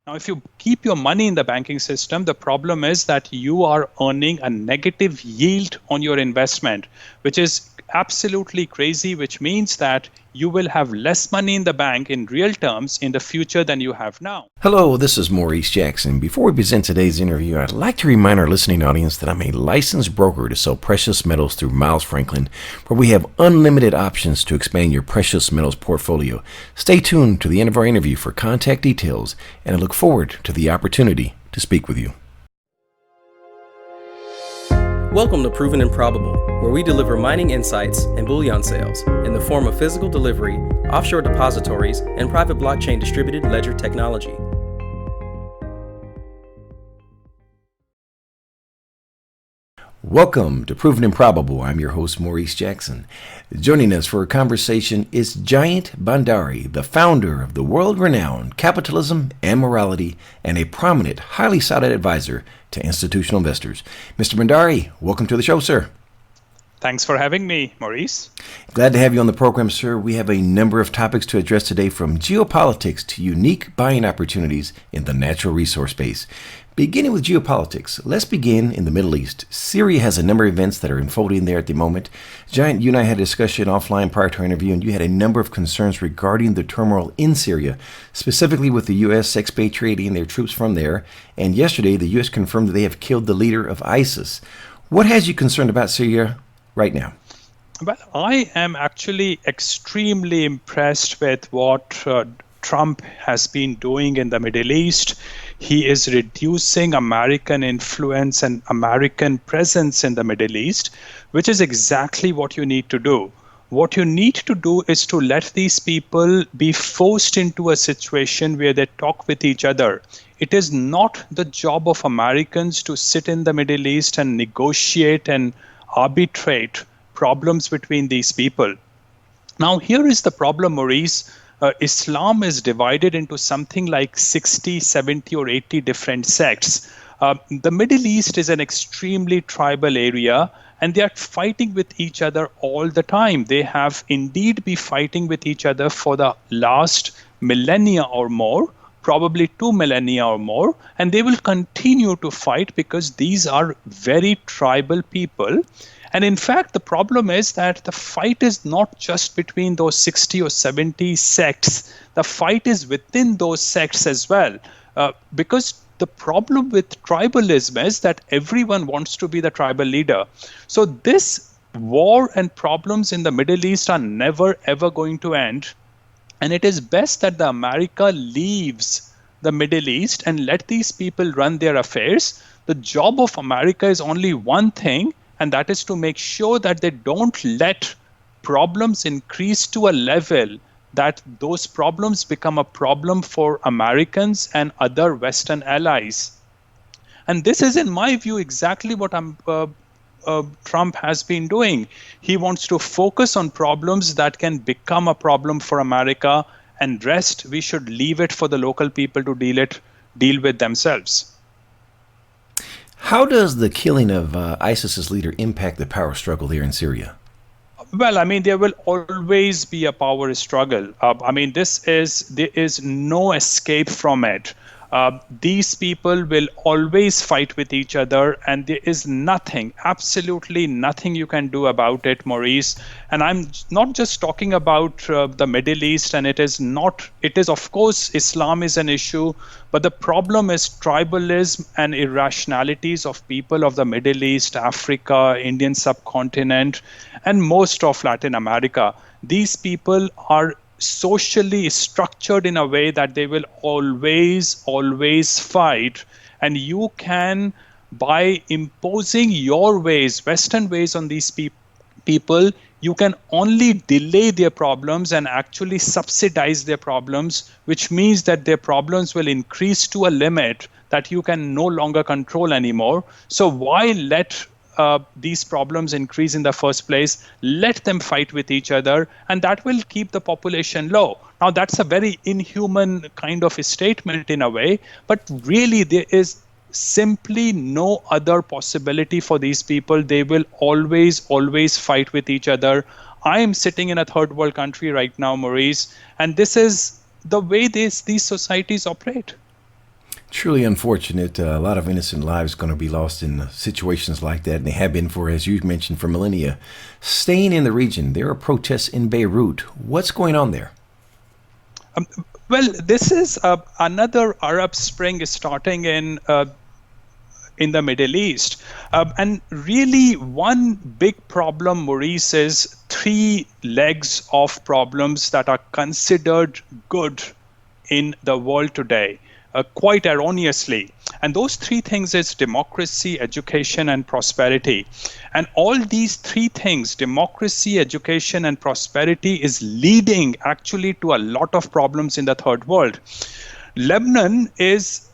Now, if you keep your money in the banking system, the problem is that you are earning a negative yield on your investment, which is absolutely crazy, which means that you will have less money in the bank in real terms in the future than you have now. Hello, this is Maurice Jackson. Before we begin today's interview, I'd like to remind our listening audience that I'm a licensed broker to sell precious metals through Miles Franklin, where we have unlimited options to expand your precious metals portfolio. Stay tuned to the end of our interview for contact details, and I look forward to the opportunity to speak with you. Welcome to Proven and Probable, where we deliver mining insights and bullion sales in the form of physical delivery, offshore depositories, and private blockchain distributed ledger technology. Welcome to Proven and Probable. I'm your host, Maurice Jackson. Joining us for a conversation is Jayant Bhandari, the founder of the world-renowned Capitalism and Morality and a prominent, highly sought-out advisor to institutional investors. Mr. Bhandari, welcome to the show, sir. Thanks for having me, Maurice. Glad to have you on the program, sir. We have a number of topics to address today, from geopolitics to unique buying opportunities in the natural resource space. Beginning with geopolitics, let's begin in the Middle East. Syria has a number of events that are unfolding there at the moment. Jayant, you and I had a discussion offline prior to our interview, and you had a number of concerns regarding the turmoil in Syria, specifically with the U.S. expatriating their troops from there. And yesterday, the U.S. confirmed that they have killed the leader of ISIS. What has you concerned about Syria right now? Well, I am actually extremely impressed with what Trump has been doing in the Middle East. He is reducing American influence and American presence in the Middle East, which is exactly what you need to do. What you need to do is to let these people be forced into a situation where they talk with each other. It is not the job of Americans to sit in the Middle East and negotiate and arbitrate problems between these people. Now, here is the problem, Maurice. Islam is divided into something like 60, 70, or 80 different sects. The Middle East is an extremely tribal area, and they are fighting with each other all the time. They have indeed been fighting with each other for the last millennia or more, probably 2 millennia or more, and they will continue to fight because these are very tribal people. And in fact, the problem is that the fight is not just between those 60 or 70 sects. The fight is within those sects as well. Because the problem with tribalism is that everyone wants to be the tribal leader. So this war and problems in the Middle East are never, ever going to end. And it is best that the America leaves the Middle East and let these people run their affairs. The job of America is only one thing, and that is to make sure that they don't let problems increase to a level that those problems become a problem for Americans and other Western allies. And this is, in my view, exactly what Trump has been doing. He wants to focus on problems that can become a problem for America, and rest, we should leave it for the local people to deal with themselves. How does the killing of ISIS's leader impact the power struggle there in Syria? Well, I mean, there will always be a power struggle. There is no escape from it. These people will always fight with each other, and there is nothing, absolutely nothing you can do about it, Maurice. And I'm not just talking about the Middle East, and it is of course, Islam is an issue, but the problem is tribalism and irrationalities of people of the Middle East, Africa, Indian subcontinent, and most of Latin America. These people are socially structured in a way that they will always fight. And you can, by imposing your ways, Western ways on these people, you can only delay their problems and actually subsidize their problems, which means that their problems will increase to a limit that you can no longer control anymore. So why let these problems increase in the first place? Let them fight with each other, and that will keep the population low. Now, that's a very inhuman kind of a statement in a way, but really there is simply no other possibility for these people. They will always fight with each other. I am sitting in a third world country right now, Maurice, and this is the way these societies operate. Truly unfortunate. A lot of innocent lives going to be lost in situations like that, and they have been for, as you mentioned, for millennia. Staying in the region, there are protests in Beirut. What's going on there? Well, this is another Arab Spring starting in the Middle East. And really, one big problem, Maurice, is three legs of problems that are considered good in the world today, quite erroneously. And those three things is democracy, education, and prosperity. And all these three things, democracy, education, and prosperity, is leading actually to a lot of problems in the third world. Lebanon is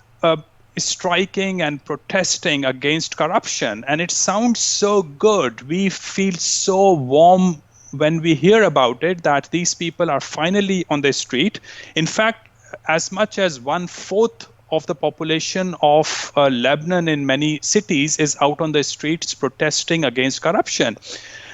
striking and protesting against corruption, and it sounds so good. We feel so warm when we hear about it, that these people are finally on the street. In fact, as much as 1/4 of the population of Lebanon in many cities is out on the streets protesting against corruption.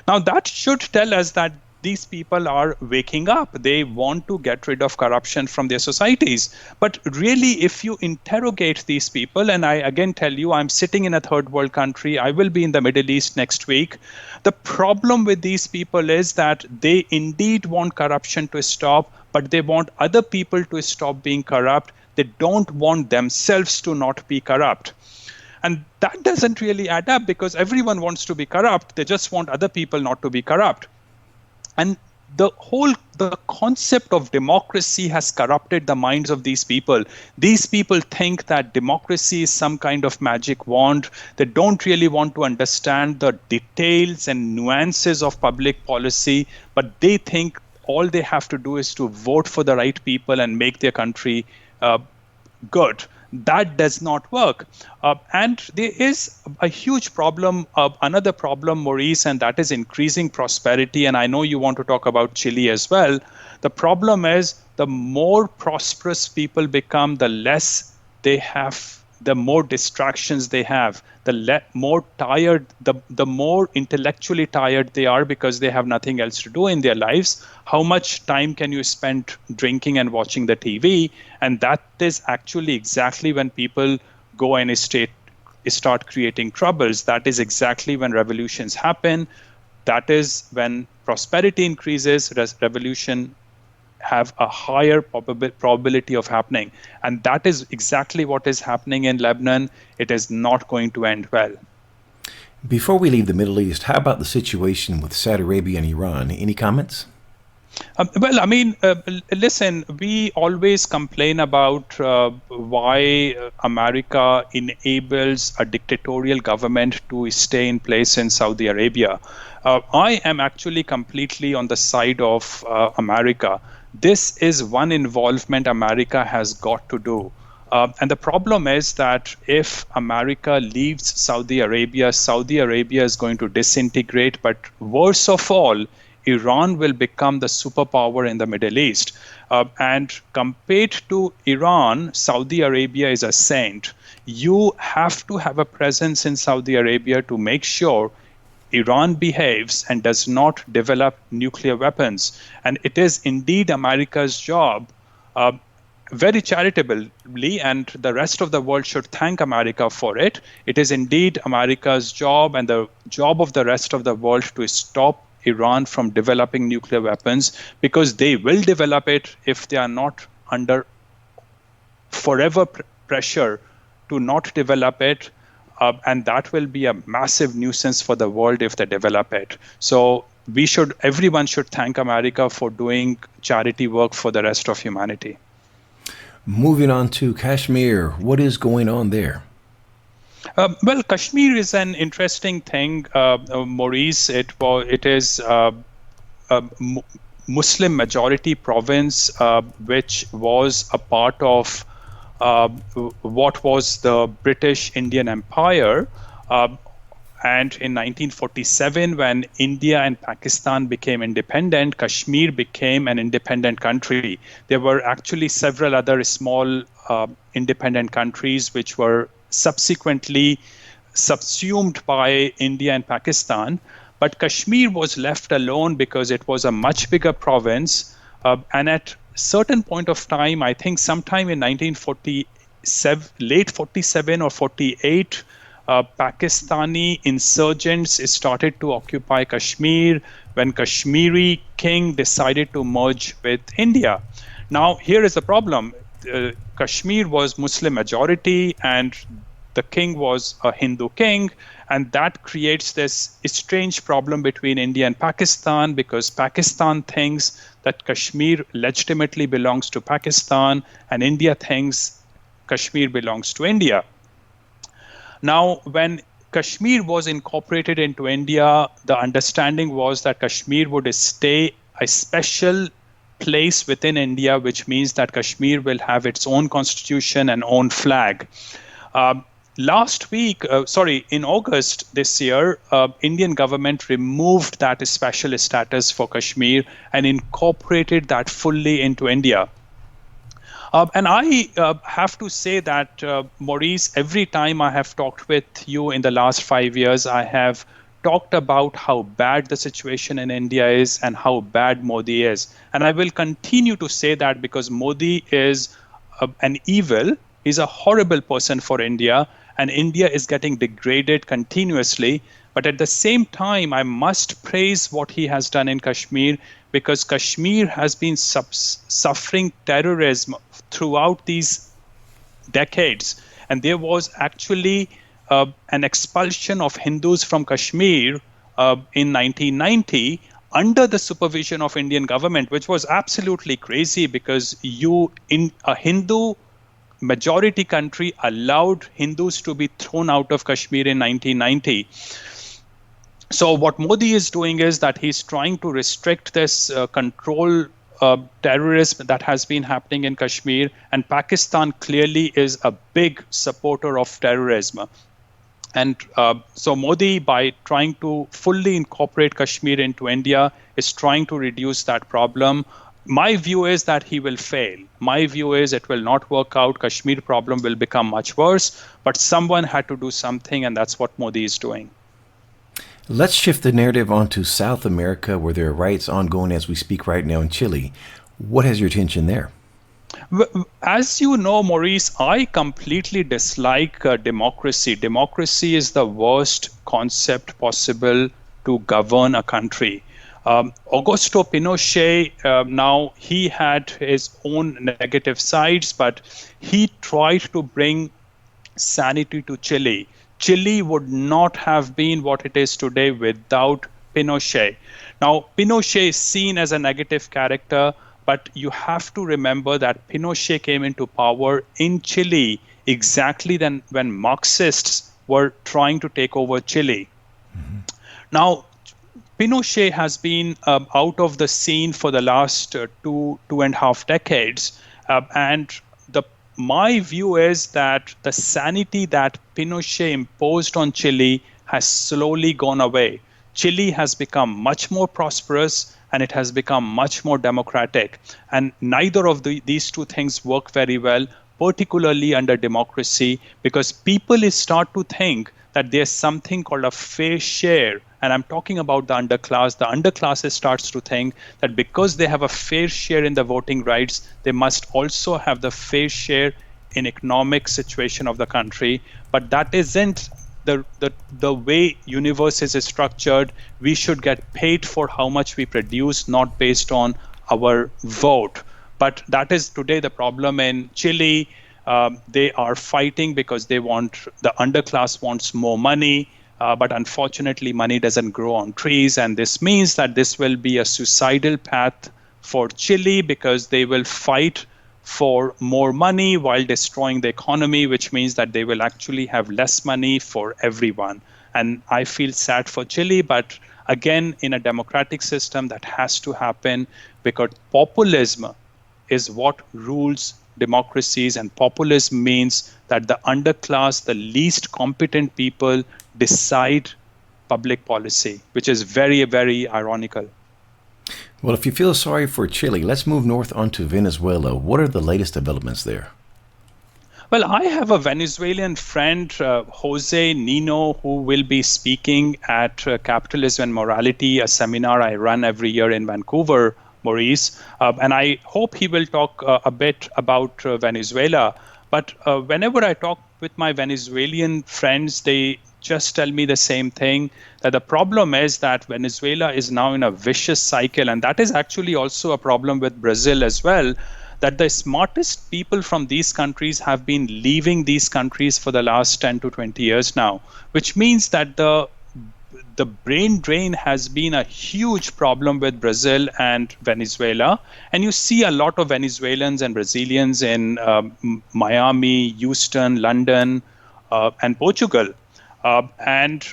Now, that should tell us that these people are waking up. They want to get rid of corruption from their societies. But really, if you interrogate these people, and I again tell you, I'm sitting in a third world country, I will be in the Middle East next week. The problem with these people is that they indeed want corruption to stop, but they want other people to stop being corrupt. They don't want themselves to not be corrupt. And that doesn't really add up, because everyone wants to be corrupt. They just want other people not to be corrupt. And the concept of democracy has corrupted the minds of these people. These people think that democracy is some kind of magic wand. They don't really want to understand the details and nuances of public policy, but they think all they have to do is to vote for the right people and make their country good. That does not work. And there is a huge problem, another problem, Maurice, and that is increasing prosperity. And I know you want to talk about Chile as well. The problem is the more prosperous people become, the less they have, the more distractions they have, the more tired, the more intellectually tired they are, because they have nothing else to do in their lives. How much time can you spend drinking and watching the TV? And that is actually exactly when people go and start creating troubles. That is exactly when revolutions happen. That is when prosperity increases, revolution have a higher probability of happening. And that is exactly what is happening in Lebanon. It is not going to end well. Before we leave the Middle East, how about the situation with Saudi Arabia and Iran? Any comments? Well, I mean, listen, we always complain about why America enables a dictatorial government to stay in place in Saudi Arabia. I am actually completely on the side of America. This is one involvement America has got to do. And the problem is that if America leaves Saudi Arabia is going to disintegrate. But worse of all, Iran will become the superpower in the Middle East. And compared to Iran, Saudi Arabia is a saint. You have to have a presence in Saudi Arabia to make sure Iran behaves and does not develop nuclear weapons. And it is indeed America's job, very charitably, and the rest of the world should thank America for it. It is indeed America's job and the job of the rest of the world to stop Iran from developing nuclear weapons, because they will develop it if they are not under forever pressure to not develop it. And that will be a massive nuisance for the world if they develop it. So everyone should thank America for doing charity work for the rest of humanity. Moving on to Kashmir, what is going on there? Well, Kashmir is an interesting thing, Maurice. It is a Muslim majority province, which was a part of what was the British Indian Empire. And in 1947, when India and Pakistan became independent, Kashmir became an independent country. There were actually several other small independent countries which were subsequently subsumed by India and Pakistan. But Kashmir was left alone because it was a much bigger province. And at certain point of time, I think sometime in 1947 late 47 or 48, Pakistani insurgents started to occupy Kashmir when Kashmiri king decided to merge with India. Now, here is the problem. Kashmir was Muslim majority and the king was a Hindu king, and that creates this strange problem between India and Pakistan, because Pakistan thinks that Kashmir legitimately belongs to Pakistan and India thinks Kashmir belongs to India. Now, when Kashmir was incorporated into India, the understanding was that Kashmir would stay a special place within India, which means that Kashmir will have its own constitution and own flag. In August this year, Indian government removed that special status for Kashmir and incorporated that fully into India. And I have to say that, Maurice, every time I have talked with you in the last 5 years, I have talked about how bad the situation in India is and how bad Modi is. And I will continue to say that because Modi is an evil. He's a horrible person for India, and India is getting degraded continuously. But at the same time, I must praise what he has done in Kashmir, because Kashmir has been suffering terrorism throughout these decades. And there was actually an expulsion of Hindus from Kashmir in 1990 under the supervision of Indian government, which was absolutely crazy, because in a Hindu majority country allowed Hindus to be thrown out of Kashmir in 1990. So what Modi is doing is that he's trying to restrict this control terrorism that has been happening in Kashmir, and Pakistan clearly is a big supporter of terrorism. And so Modi, by trying to fully incorporate Kashmir into India, is trying to reduce that problem. My view is that he will fail. My view is it will not work out. Kashmir problem will become much worse, but someone had to do something, and that's what Modi is doing. Let's shift the narrative onto South America, where there are riots ongoing as we speak right now in Chile. What has your attention there? As you know, Maurice, I completely dislike democracy. Democracy is the worst concept possible to govern a country. Augusto Pinochet, now he had his own negative sides, but he tried to bring sanity to Chile. Chile would not have been what it is today without Pinochet. Now, Pinochet is seen as a negative character, but you have to remember that Pinochet came into power in Chile exactly then when Marxists were trying to take over Chile. Mm-hmm. Now, Pinochet has been out of the scene for the last two and a half decades, and my view is that the sanity that Pinochet imposed on Chile has slowly gone away. Chile has become much more prosperous and it has become much more democratic. And neither of these two things work very well, particularly under democracy, because people start to think that there's something called a fair share. And I'm talking about the underclass. The underclass starts to think that because they have a fair share in the voting rights, they must also have the fair share in economic situation of the country. But that isn't the way universe is structured. We should get paid for how much we produce, not based on our vote. But that is today the problem in Chile. They are fighting because the underclass wants more money. But unfortunately, money doesn't grow on trees. And this means that this will be a suicidal path for Chile, because they will fight for more money while destroying the economy, which means that they will actually have less money for everyone. And I feel sad for Chile, but again, in a democratic system, that has to happen, because populism is what rules democracies, and populism means that the underclass, the least competent people, decide public policy, which is very, very ironical. Well, if you feel sorry for Chile, let's move north onto Venezuela. What are the latest developments there? Well, I have a Venezuelan friend, Jose Nino, who will be speaking at Capitalism and Morality, a seminar I run every year in Vancouver, Maurice. And I hope he will talk a bit about Venezuela. But whenever I talk with my Venezuelan friends, they just tell me the same thing, that the problem is that Venezuela is now in a vicious cycle. And that is actually also a problem with Brazil as well, that the smartest people from these countries have been leaving these countries for the last 10 to 20 years now, which means that the brain drain has been a huge problem with Brazil and Venezuela. And you see a lot of Venezuelans and Brazilians in Miami, Houston, London, and Portugal. And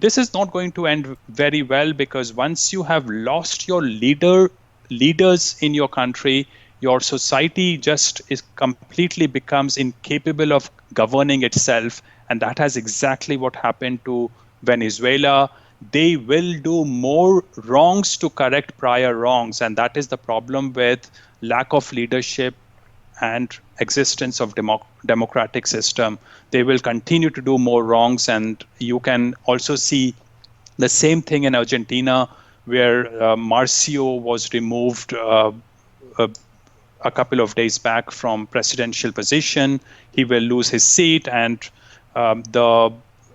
this is not going to end very well, because once you have lost your leaders in your country, your society just completely becomes incapable of governing itself. And that has exactly what happened to Venezuela. They will do more wrongs to correct prior wrongs. And that is the problem with lack of leadership and existence of democratic system. They will continue to do more wrongs. And you can also see the same thing in Argentina, where Marcio was removed a couple of days back from presidential position. He will lose his seat, and the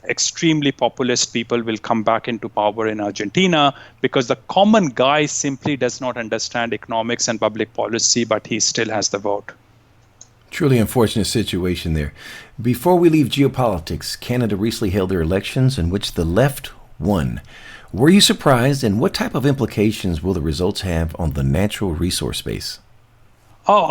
extremely populist people will come back into power in Argentina, because the common guy simply does not understand economics and public policy, but he still has the vote. Truly unfortunate situation there. Before we leave geopolitics, Canada recently held their elections in which the left won. Were you surprised, and what type of implications will the results have on the natural resource space? Oh,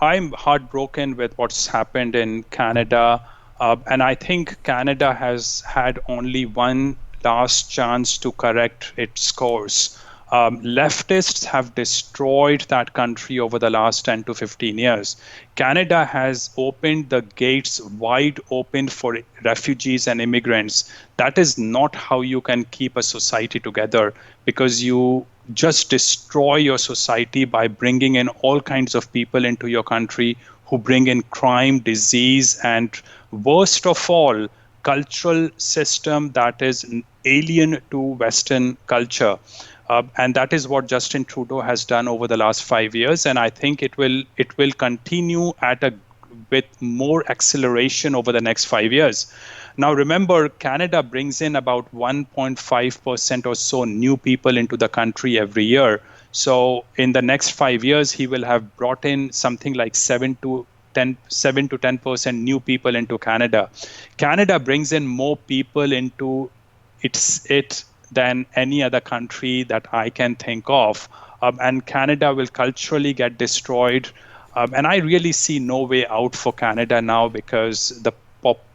I'm heartbroken with what's happened in Canada. And I think Canada has had only one last chance to correct its course. Leftists have destroyed that country over the last 10 to 15 years. Canada has opened the gates wide open for refugees and immigrants. That is not how you can keep a society together, because you just destroy your society by bringing in all kinds of people into your country who bring in crime, disease, and worst of all, cultural system that is alien to Western culture. And that is what Justin Trudeau has done over the last 5 years, and I think it will continue with more acceleration over the next 5 years. Now, remember, Canada brings in about 1.5% or so new people into the country every year. So in the next 5 years, he will have brought in something like 7 to 10% new people into Canada. Canada brings in more people into it than any other country that I can think of. And Canada will culturally get destroyed. And I really see no way out for Canada now, because the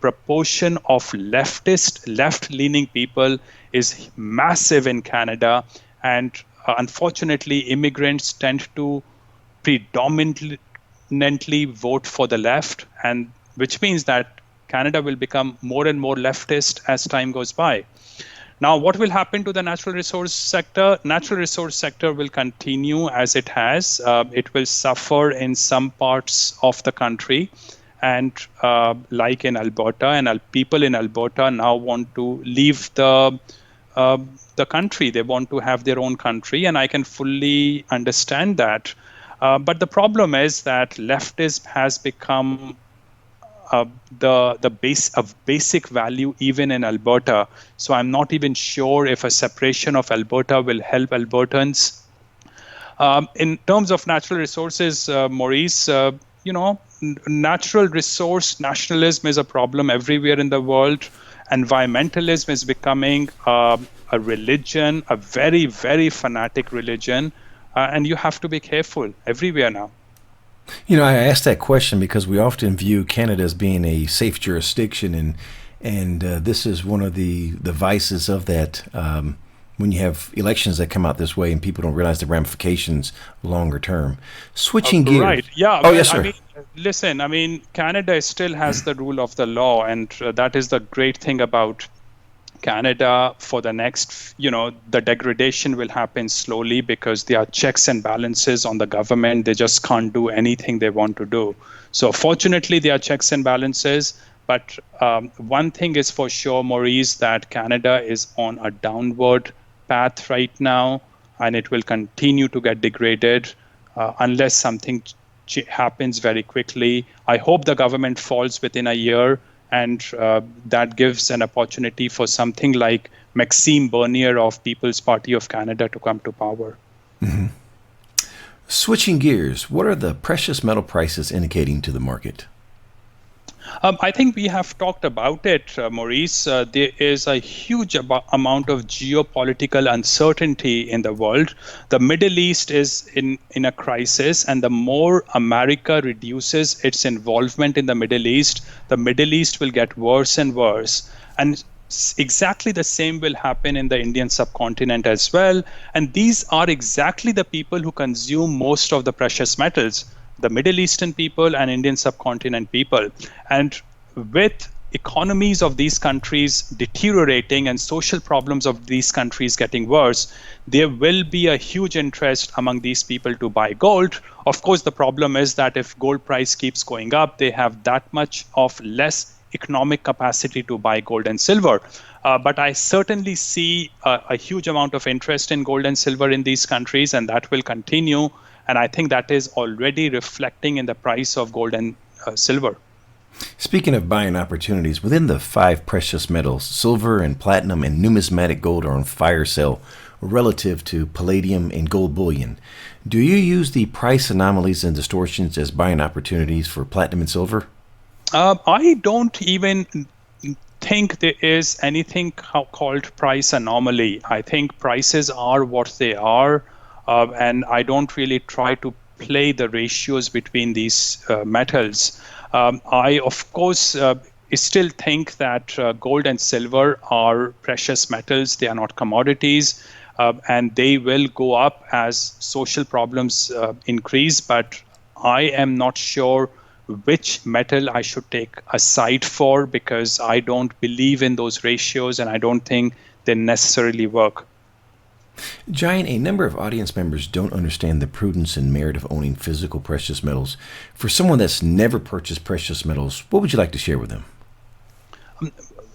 proportion of left-leaning people is massive in Canada. And unfortunately, immigrants tend to predominantly vote for the left, and which means that Canada will become more and more leftist as time goes by. Now, what will happen to the natural resource sector? Natural resource sector will continue as it has. It will suffer in some parts of the country, and like in Alberta, and people in Alberta now want to leave the country. They want to have their own country, and I can fully understand that. But the problem is that leftism has become the base of basic value even in Alberta. So I'm not even sure if a separation of Alberta will help Albertans. In terms of natural resources, Maurice, natural resource nationalism is a problem everywhere in the world. Environmentalism is becoming a religion, a very, very fanatic religion. And you have to be careful everywhere now. I asked that question because we often view Canada as being a safe jurisdiction, and this is one of the vices of that. When you have elections that come out this way and people don't realize the ramifications longer term. Switching gears. Right. Yeah. Oh, yes, sir. Listen, Canada still has the rule of the law, and that is the great thing about Canada. For the next, the degradation will happen slowly because there are checks and balances on the government. They just can't do anything they want to do. So fortunately, there are checks and balances. But one thing is for sure, Maurice, that Canada is on a downward path right now, and it will continue to get degraded unless something happens very quickly. I hope the government falls within a year, and that gives an opportunity for something like Maxime Bernier of People's Party of Canada to come to power. Mm-hmm. Switching gears, what are the precious metal prices indicating to the market? I think we have talked about it, Maurice. There is a huge amount of geopolitical uncertainty in the world. The Middle East is in a crisis, and the more America reduces its involvement in the Middle East will get worse and worse. And exactly the same will happen in the Indian subcontinent as well. And these are exactly the people who consume most of the precious metals, the Middle Eastern people and Indian subcontinent people. And with economies of these countries deteriorating and social problems of these countries getting worse, there will be a huge interest among these people to buy gold. Of course, the problem is that if gold price keeps going up, they have that much of less economic capacity to buy gold and silver. But I certainly see a huge amount of interest in gold and silver in these countries, and that will continue. And I think that is already reflecting in the price of gold and silver. Speaking of buying opportunities, within the 5 precious metals, silver and platinum and numismatic gold are on fire sale relative to palladium and gold bullion. Do you use the price anomalies and distortions as buying opportunities for platinum and silver? I don't even think there is anything called price anomaly. I think prices are what they are. And I don't really try to play the ratios between these metals. I, of course, still think that gold and silver are precious metals. They are not commodities, and they will go up as social problems increase. But I am not sure which metal I should take a side for, because I don't believe in those ratios, and I don't think they necessarily work. Jayant, a number of audience members don't understand the prudence and merit of owning physical precious metals. For someone that's never purchased precious metals, what would you like to share with them?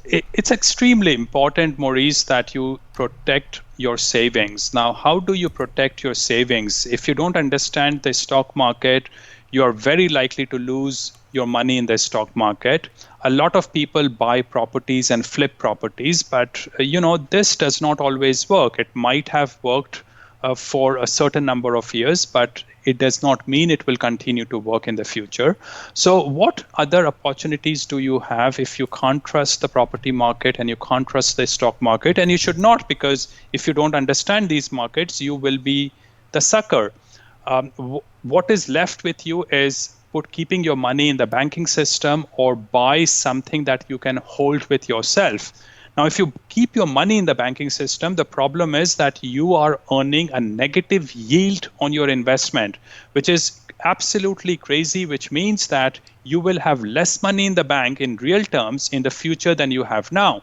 It's extremely important, Maurice, that you protect your savings. Now, how do you protect your savings? If you don't understand the stock market, you are very likely to lose your money in the stock market. A lot of people buy properties and flip properties, but this does not always work. It might have worked for a certain number of years, but it does not mean it will continue to work in the future. So what other opportunities do you have if you can't trust the property market and you can't trust the stock market? And you should not, because if you don't understand these markets, you will be the sucker. What is left with you is keeping your money in the banking system or buy something that you can hold with yourself. Now, if you keep your money in the banking system, the problem is that you are earning a negative yield on your investment, which is absolutely crazy, which means that you will have less money in the bank in real terms in the future than you have now.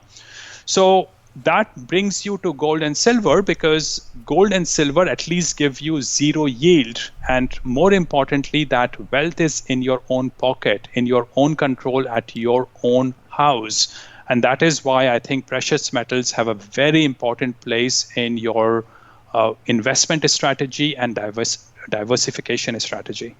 So that brings you to gold and silver, because gold and silver at least give you zero yield. And more importantly, that wealth is in your own pocket, in your own control, at your own house. And that is why I think precious metals have a very important place in your investment strategy and diversification strategy.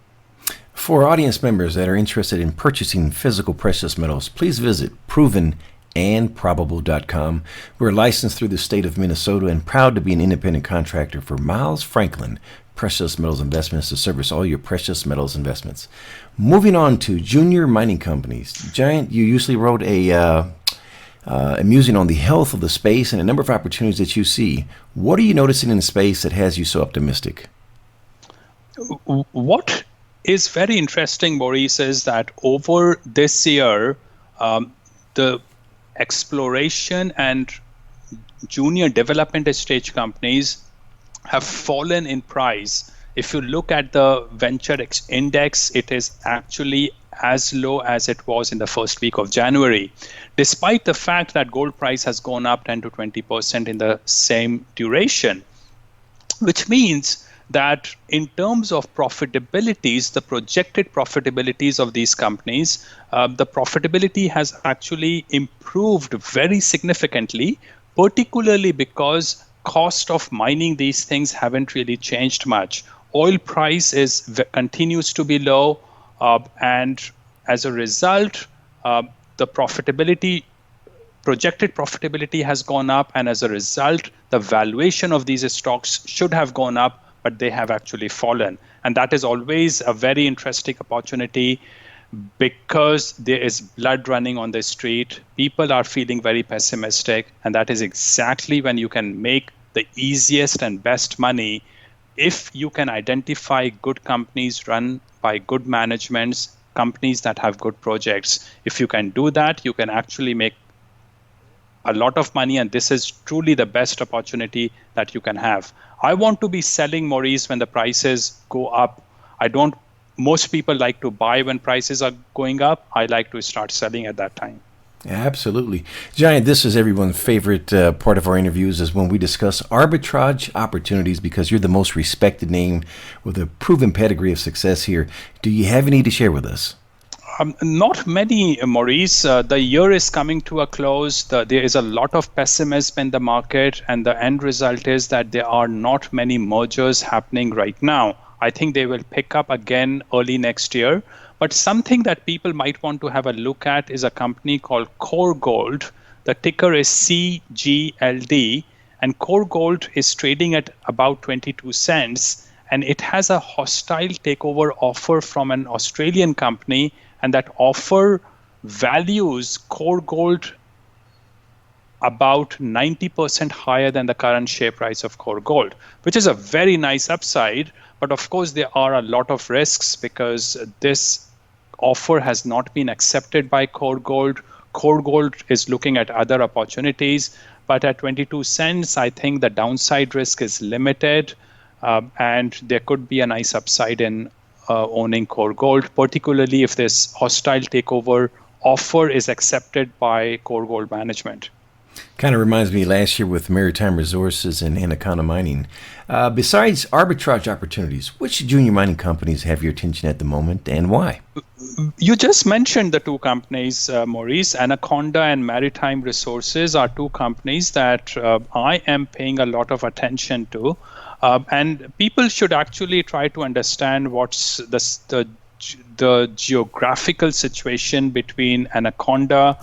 For audience members that are interested in purchasing physical precious metals, please visit ProvenAndProbable.com. We're licensed through the state of Minnesota and proud to be an independent contractor for Miles Franklin Precious Metals Investments to service all your precious metals investments. Moving on to junior mining companies. Jayant, you usually wrote a musing on the health of the space and a number of opportunities that you see. What are you noticing in the space that has you so optimistic? What is very interesting, Maurice, is that over this year, the exploration and junior development stage companies have fallen in price. If you look at the venture index, it is actually as low as it was in the first week of January, despite the fact that gold price has gone up 10 to 20% in the same duration, which means that in terms of profitabilities, the projected profitabilities of these companies, the profitability has actually improved very significantly, particularly because cost of mining these things haven't really changed much. oil price continues to be low, and as a result, the projected profitability has gone up, and as a result, the valuation of these stocks should have gone up, but they have actually fallen. And that is always a very interesting opportunity because there is blood running on the street. People are feeling very pessimistic, and that is exactly when you can make the easiest and best money if you can identify good companies run by good managements, companies that have good projects. If you can do that, you can actually make a lot of money, and this is truly the best opportunity that you can have. I want to be selling, Maurice, when the prices go up. Most people like to buy when prices are going up. I like to start selling at that time. Absolutely. Jayant, this is everyone's favorite part of our interviews is when we discuss arbitrage opportunities, because you're the most respected name with a proven pedigree of success here. Do you have any to share with us? Not many, Maurice. The year is coming to a close. There is a lot of pessimism in the market, and the end result is that there are not many mergers happening right now. I think they will pick up again early next year. But something that people might want to have a look at is a company called Core Gold. The ticker is CGLD, and Core Gold is trading at about 22 cents. And it has a hostile takeover offer from an Australian company, and that offer values Core Gold about 90% higher than the current share price of Core Gold, which is a very nice upside. But of course, there are a lot of risks because this offer has not been accepted by Core Gold. Core Gold is looking at other opportunities, but at 22 cents, I think the downside risk is limited, and there could be a nice upside in owning Core Gold, particularly if this hostile takeover offer is accepted by Core Gold management. Kind of reminds me last year with Maritime Resources and Anaconda Mining. Besides arbitrage opportunities, which junior mining companies have your attention at the moment and why? You just mentioned the two companies, Maurice. Anaconda and Maritime Resources are two companies that I am paying a lot of attention to. And people should actually try to understand what's the geographical situation between Anaconda,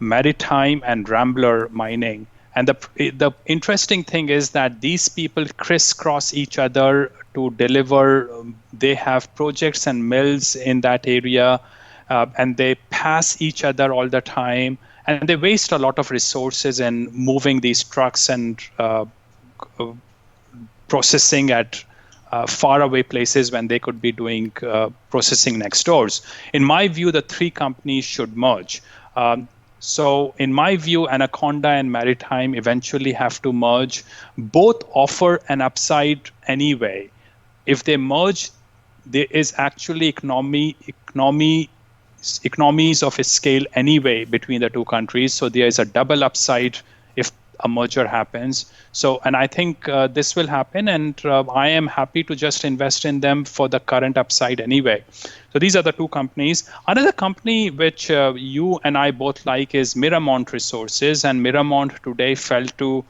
Maritime, and Rambler Mining. And the interesting thing is that these people crisscross each other to deliver. They have projects and mills in that area, and they pass each other all the time. And they waste a lot of resources in moving these trucks and processing at faraway places when they could be doing processing next doors. In my view, the three companies should merge. So in my view, Anaconda and Maritime eventually have to merge. Both offer an upside anyway. If they merge, there is actually economies of scale anyway between the two countries. So there is a double upside if a merger happens. So, and I think this will happen, and I am happy to just invest in them for the current upside anyway. So these are the two companies. Another company which you and I both like is Miramount Resources, and Miramount today fell to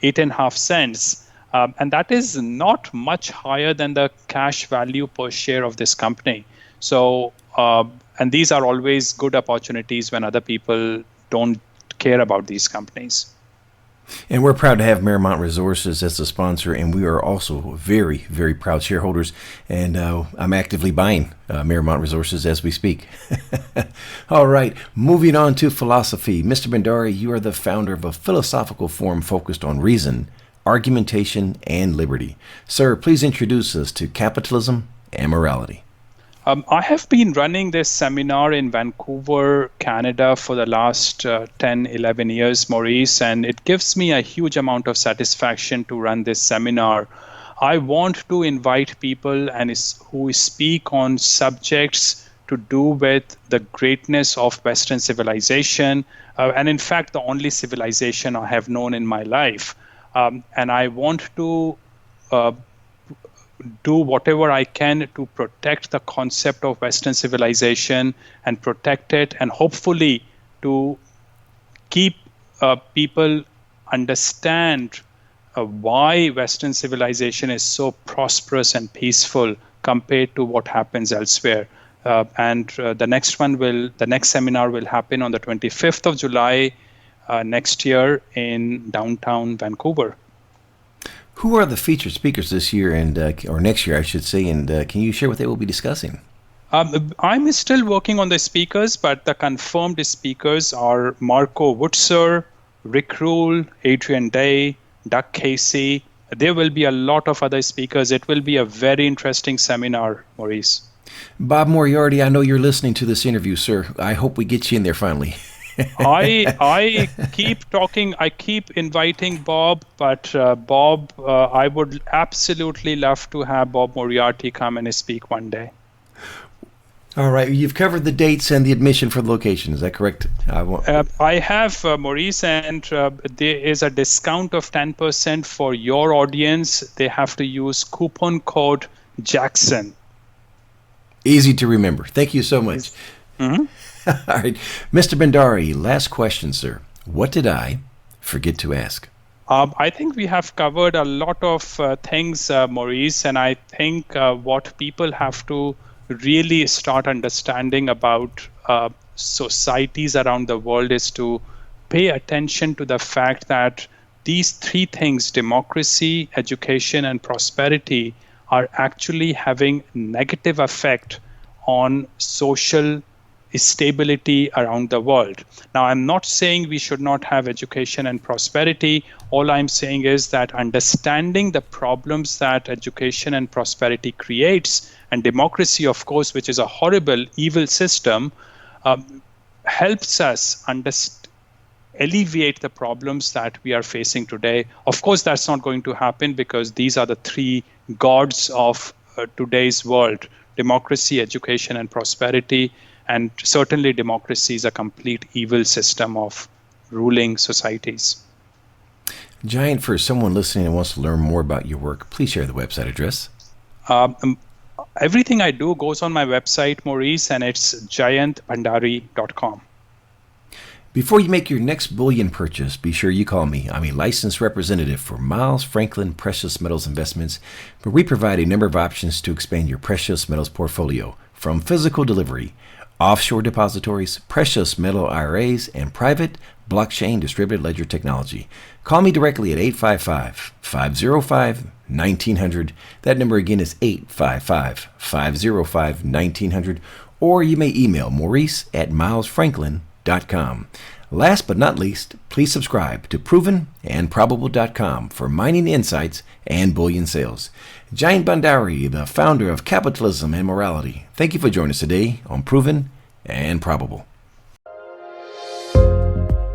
8.5 cents. And that is not much higher than the cash value per share of this company. So, and these are always good opportunities when other people don't care about these companies. And we're proud to have Miramount Resources as a sponsor, and we are also very, very proud shareholders. And I'm actively buying Miramount Resources as we speak. All right, moving on to philosophy. Mr. Bhandari, you are the founder of a philosophical forum focused on reason, argumentation, and liberty. Sir, please introduce us to Capitalism and Morality. I have been running this seminar in Vancouver, Canada for the last 10, 11 years, Maurice, and it gives me a huge amount of satisfaction to run this seminar. I want to invite people who speak on subjects to do with the greatness of Western civilization, and in fact, the only civilization I have known in my life. And I want to do whatever I can to protect the concept of Western civilization and protect it, and hopefully to keep people understand why Western civilization is so prosperous and peaceful compared to what happens elsewhere. The next seminar will happen on the 25th of July next year in downtown Vancouver. Who are the featured speakers this year or next year, I should say, and can you share what they will be discussing? I'm still working on the speakers, but the confirmed speakers are Marco Wutzer, Rick Rule, Adrian Day, Doug Casey. There will be a lot of other speakers. It will be a very interesting seminar, Maurice. Bob Moriarty, I know you're listening to this interview, sir. I hope we get you in there finally. I keep talking. I keep inviting Bob, but Bob, I would absolutely love to have Bob Moriarty come and speak one day. All right. You've covered the dates and the admission for the location. Is that correct? I have, Maurice, and there is a discount of 10% for your audience. They have to use coupon code Jackson. Easy to remember. Thank you so much. Mm-hmm. All right. Mr. Bhandari, last question, sir. What did I forget to ask? I think we have covered a lot of things, Maurice, and I think what people have to really start understanding about societies around the world is to pay attention to the fact that these three things, democracy, education, and prosperity, are actually having negative effect on social stability around the world. Now, I'm not saying we should not have education and prosperity. All I'm saying is that understanding the problems that education and prosperity creates, and democracy, of course, which is a horrible, evil system, helps us alleviate the problems that we are facing today. Of course, that's not going to happen because these are the three gods of today's world: democracy, education, and prosperity. And certainly democracy is a complete evil system of ruling societies. Jayant, for someone listening and wants to learn more about your work, please share the website address. Everything I do goes on my website, Maurice, and it's jayantbhandari.com. Before you make your next bullion purchase, be sure you call me. I'm a licensed representative for Miles Franklin Precious Metals Investments, where we provide a number of options to expand your precious metals portfolio, from physical delivery, offshore depositories, precious metal IRAs, and private blockchain distributed ledger technology. Call me directly at 855-505-1900. That number again is 855-505-1900. Or you may email maurice@milesfranklin.com. Last but not least, please subscribe to ProvenAndProbable.com for mining insights and bullion sales. Jayant Bhandari, the founder of Capitalism and Morality, thank you for joining us today on Proven and Probable.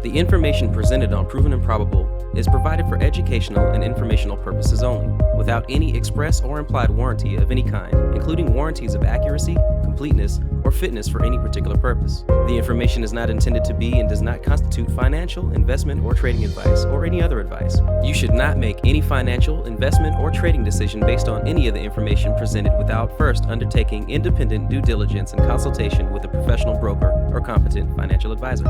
The information presented on Proven and Probable is provided for educational and informational purposes only, without any express or implied warranty of any kind, including warranties of accuracy, completeness, or fitness for any particular purpose. The information is not intended to be and does not constitute financial, investment, or trading advice, or any other advice. You should not make any financial, investment, or trading decision based on any of the information presented without first undertaking independent due diligence and consultation with a professional broker or competent financial advisor.